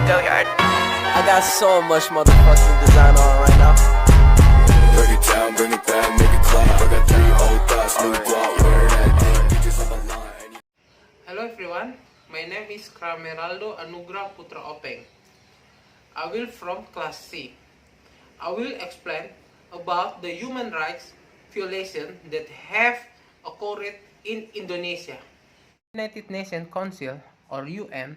Go yard. I got so much motherfucking design on right now. Break it down, bring it back, make it clap. I got 3 old thoughts, new guap, where that thing, bitches on the line. Hello everyone, my name is Crameraldo Anugerah Putra Openg. I will from class C. I will explain about the human rights violation that have occurred in Indonesia. United Nations Council or UN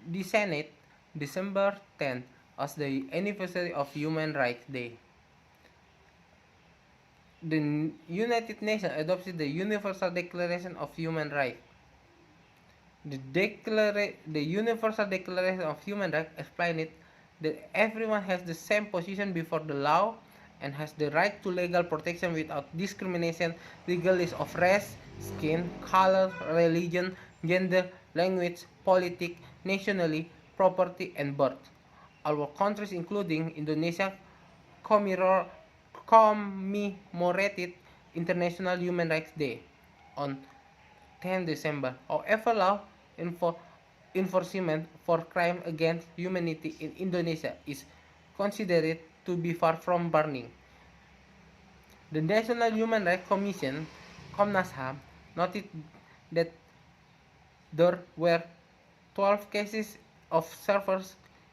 designated December 10th as the anniversary of Human Rights Day. The United Nations adopted the Universal Declaration of Human Rights. The Universal Declaration of Human Rights explained that everyone has the same position before the law and has the right to legal protection without discrimination, regardless of race, skin, color, religion, gender, language, politics, nationality, property, and birth. Our countries, including Indonesia, commemorated International Human Rights Day on 10 December. However, law enforcement for crime against humanity in Indonesia is considered to be far from burning. The National Human Rights Commission, Komnas HAM, noted that there were 12 cases of severe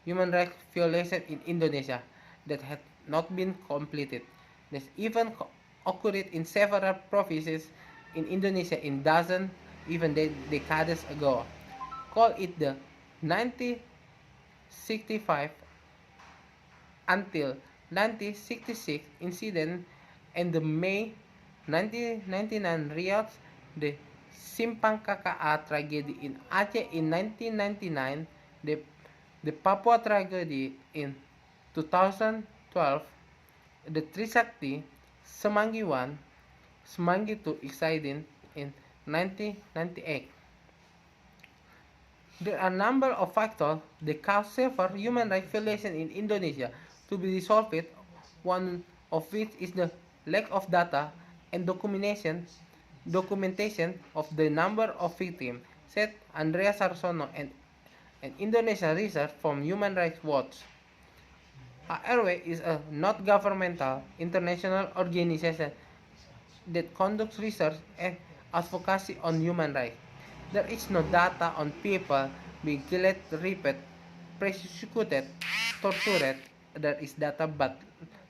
human rights violation in Indonesia that had not been completed. This even occurred in several provinces in Indonesia in dozens even decades ago. Call it the 1965 until 1966 incident and the May 1999 riots, the Simpang KKA tragedy in Aceh in 1999, the Papua tragedy in 2012, the Trisakti, Semanggi I, Semanggi II incident in 1998. There are a number of factors that cause severe human rights violations in Indonesia to be resolved, one of which is the lack of data and documentation of the number of victims, said Andreas Sarsono, an Indonesian researcher from Human Rights Watch. HRW is a not-governmental international organization that conducts research and advocacy on human rights. There is no data on people being killed, raped, persecuted, tortured. There is data, but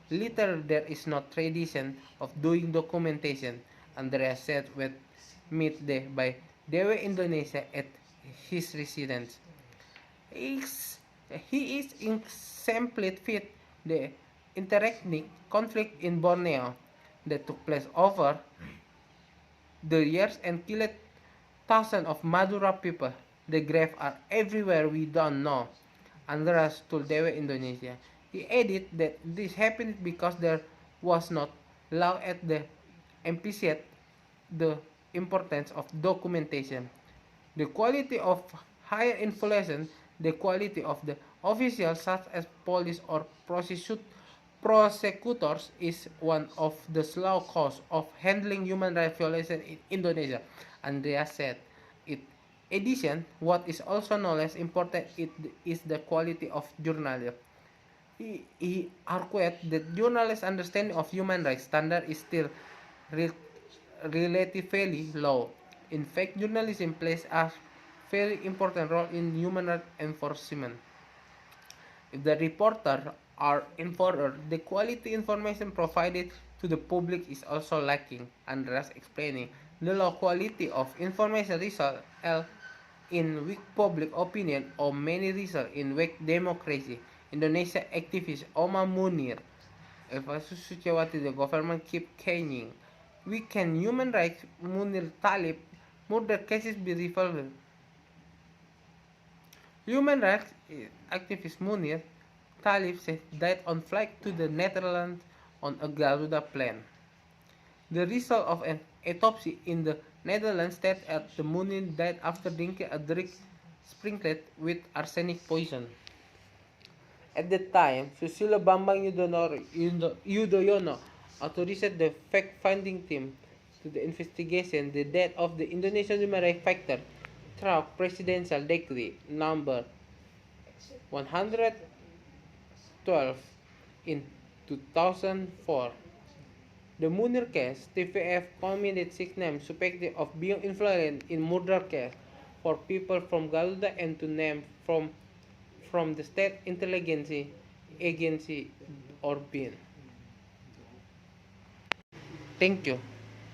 later there is no tradition of doing documentation, Andreas said when met by Dewa Indonesia at his residence. He is exemplified the interethnic conflict in Borneo that took place over the years and killed thousands of Madura people. The graves are everywhere, we don't know, Andreas told Dewa Indonesia. He added that this happened because there was not law at the emphasized the importance of documentation. The quality of higher inflation, the quality of the officials such as police or prosecutors is one of the slow causes of handling human rights violations in Indonesia, Andreas said. In addition, what is also no less important is the quality of journalism. He argued that journalists' understanding of human rights standards is still relatively low. In fact, journalism plays a very important role in human rights enforcement. If the reporters are informed, the quality information provided to the public is also lacking, Andreas explaining. The low quality of information results in weak public opinion or many result in weak democracy. Indonesia activist Omar Munir, the government keep caning. Can human rights Munir Talib murder cases be resolved? Human rights activist Munir Talib died on flight to the Netherlands on a Garuda plane. The result of an autopsy in the Netherlands stated that the Munir died after drinking a drink sprinkled with arsenic poison. At the time, Susilo Bambang Yudhoyono authorized the fact-finding team to the investigation the death of the Indonesian human rights fighter through Presidential Decree number 112 in 2004. The Munir case, TVF committed 6 names suspected of being involved in murder case for people from Garuda and 2 names from the State Intelligence Agency or BIN. Thank you.